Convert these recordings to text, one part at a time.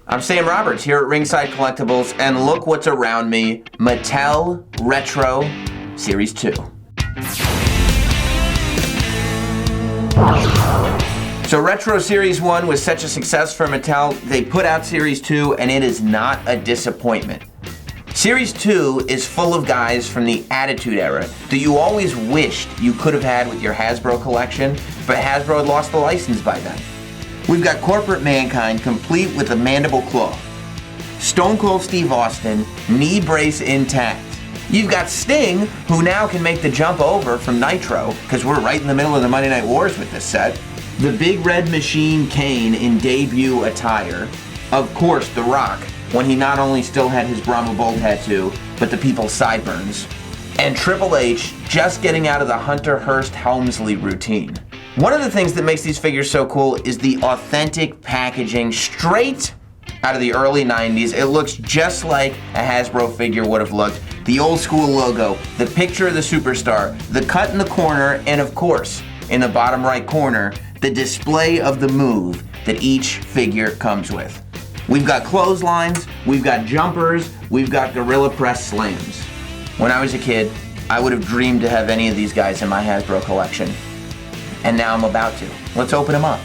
I'm Sam Roberts here at Ringside Collectibles, and look what's around me. Mattel Retro Series 2. So Retro Series 1 was such a success for Mattel, they put out Series 2, and it is not a disappointment. Series 2 is full of guys from the Attitude Era that you always wished you could have had with your Hasbro collection, but Hasbro had lost the license by then. We've got Corporate Mankind complete with the mandible claw. Stone Cold Steve Austin, knee brace intact. You've got Sting, who now can make the jump over from Nitro, because we're right in the middle of the Monday Night Wars with this set. The Big Red Machine Kane in debut attire. Of course, The Rock, when he not only still had his Brahma Bull tattoo, but the people's sideburns. And Triple H just getting out of the Hunter Hearst Helmsley routine. One of the things that makes these figures so cool is the authentic packaging straight out of the early 90s. It looks just like a Hasbro figure would have looked. The old school logo, the picture of the superstar, the cut in the corner, and of course, in the bottom right corner, the display of the move that each figure comes with. We've got clotheslines, we've got jumpers, we've got Gorilla Press slams. When I was a kid, I would have dreamed to have any of these guys in my Hasbro collection. And now I'm about to. Let's open him up.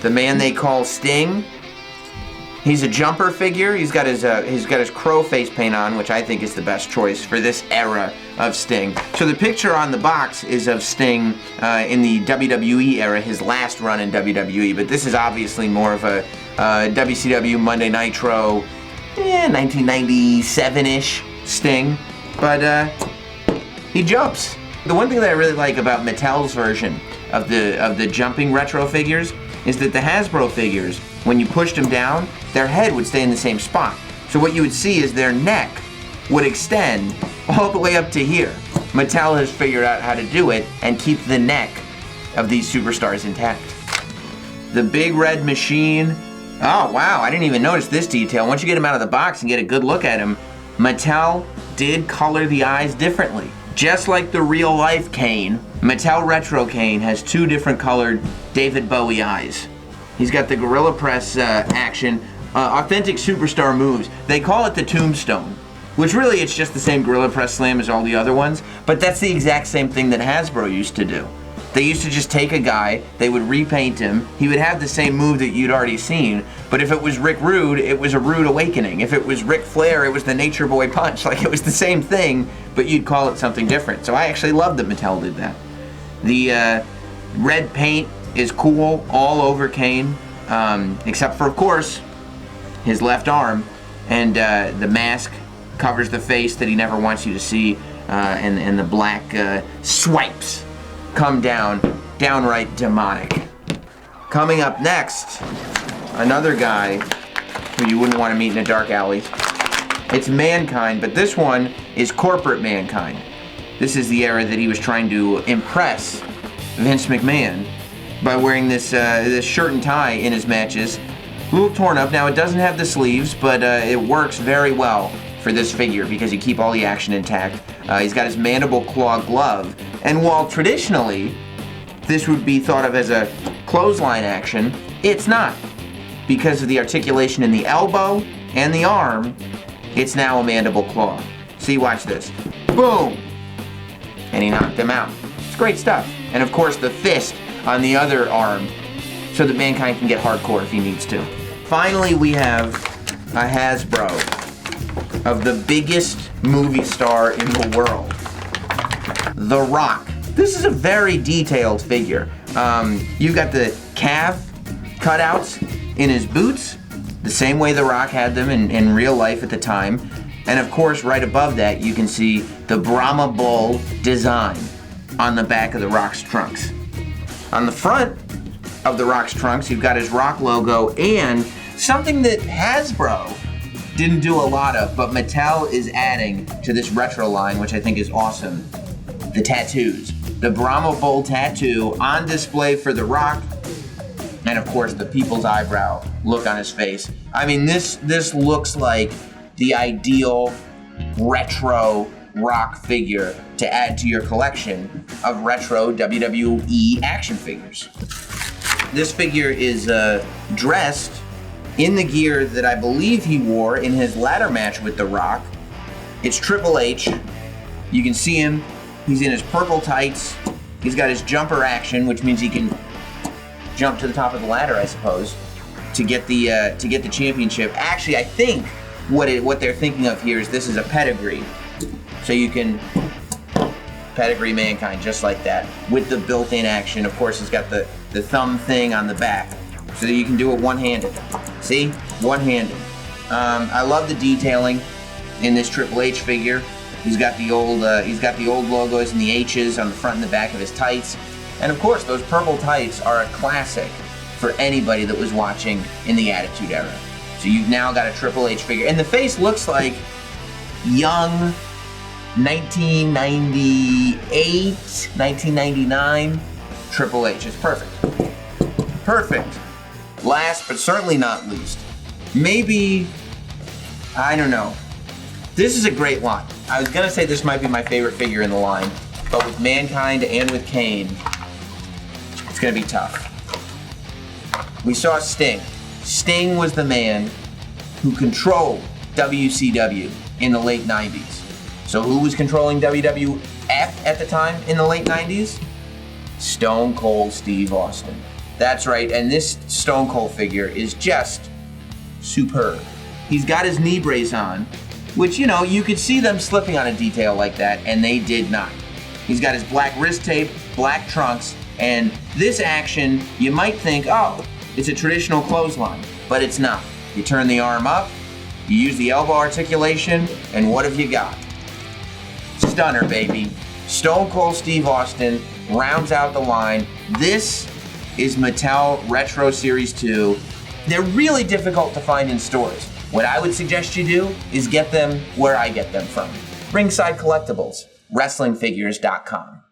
The man they call Sting. He's a jumper figure. He's got his crow face paint on, which I think is the best choice for this era of Sting. So the picture on the box is of Sting in the WWE era, his last run in WWE, but this is obviously more of a WCW Monday Nitro, 1997-ish Sting, but he jumps. The one thing that I really like about Mattel's version of the jumping retro figures is that the Hasbro figures, when you pushed them down, their head would stay in the same spot. So what you would see is their neck would extend all the way up to here. Mattel has figured out how to do it and keep the neck of these superstars intact. The Big Red Machine. Oh wow, I didn't even notice this detail. Once you get him out of the box and get a good look at him, Mattel did color the eyes differently. Just like the real life Kane, Mattel Retro Kane has two different colored David Bowie eyes. He's got the Gorilla Press action, authentic superstar moves. They call it the Tombstone, which really it's just the same Gorilla Press slam as all the other ones, but that's the exact same thing that Hasbro used to do. They used to just take a guy, they would repaint him, he would have the same move that you'd already seen, but if it was Rick Rude, it was a Rude Awakening. If it was Ric Flair, it was the Nature Boy Punch. Like, it was the same thing, but you'd call it something different. So I actually love that Mattel did that. The red paint is cool all over Kane, except for, of course, his left arm, and the mask covers the face that he never wants you to see, and the black swipes come down, downright demonic. Coming up next, another guy who you wouldn't want to meet in a dark alley. It's Mankind, but this one is Corporate Mankind. This is the era that he was trying to impress Vince McMahon by wearing this shirt and tie in his matches. A little torn up. Now, it doesn't have the sleeves, but it works very well for this figure because you keep all the action intact. He's got his mandible claw glove, and while traditionally this would be thought of as a clothesline action, it's not. Because of the articulation in the elbow and the arm, it's now a mandible claw. See, watch this. Boom! And he knocked him out. It's great stuff. And of course the fist on the other arm so that Mankind can get hardcore if he needs to. Finally, we have a Hasbro of the biggest movie star in the world, The Rock. This is a very detailed figure. You've got the calf cutouts in his boots, the same way The Rock had them in real life at the time. And of course, right above that, you can see the Brahma Bull design on the back of The Rock's trunks. On the front of The Rock's trunks, you've got his Rock logo and something that Hasbro didn't do a lot of, but Mattel is adding to this retro line, which I think is awesome. The tattoos. The Brahma Bull tattoo on display for The Rock, and of course the people's eyebrow look on his face. I mean, this looks like the ideal retro Rock figure to add to your collection of retro WWE action figures. This figure is dressed in the gear that I believe he wore in his ladder match with The Rock. It's Triple H. You can see him. He's in his purple tights. He's got his jumper action, which means he can jump to the top of the ladder, I suppose, to get the championship. Actually, I think what they're thinking of here is this is a pedigree, so you can pedigree Mankind just like that with the built-in action. Of course, it's got the thumb thing on the back, so that you can do it one-handed. See, one-handed. I love the detailing in this Triple H figure. He's got the old logos and the H's on the front and the back of his tights. And of course, those purple tights are a classic for anybody that was watching in the Attitude Era. So you've now got a Triple H figure. And the face looks like young 1998, 1999 Triple H. It's perfect. Perfect. Last but certainly not least, maybe, I don't know. This is a great line. I was gonna say this might be my favorite figure in the line, but with Mankind and with Kane, it's gonna be tough. We saw Sting. Sting was the man who controlled WCW in the late 90s. So who was controlling WWF at the time in the late 90s? Stone Cold Steve Austin. That's right, and this Stone Cold figure is just superb. He's got his knee brace on, which, you know, you could see them slipping on a detail like that, and they did not. He's got his black wrist tape, black trunks, and this action, you might think, oh, it's a traditional clothesline, but it's not. You turn the arm up, you use the elbow articulation, and what have you got? Stunner, baby. Stone Cold Steve Austin rounds out the line. This is Mattel Retro Series 2. They're really difficult to find in stores. What I would suggest you do is get them where I get them from. Ringside Collectibles, WrestlingFigures.com.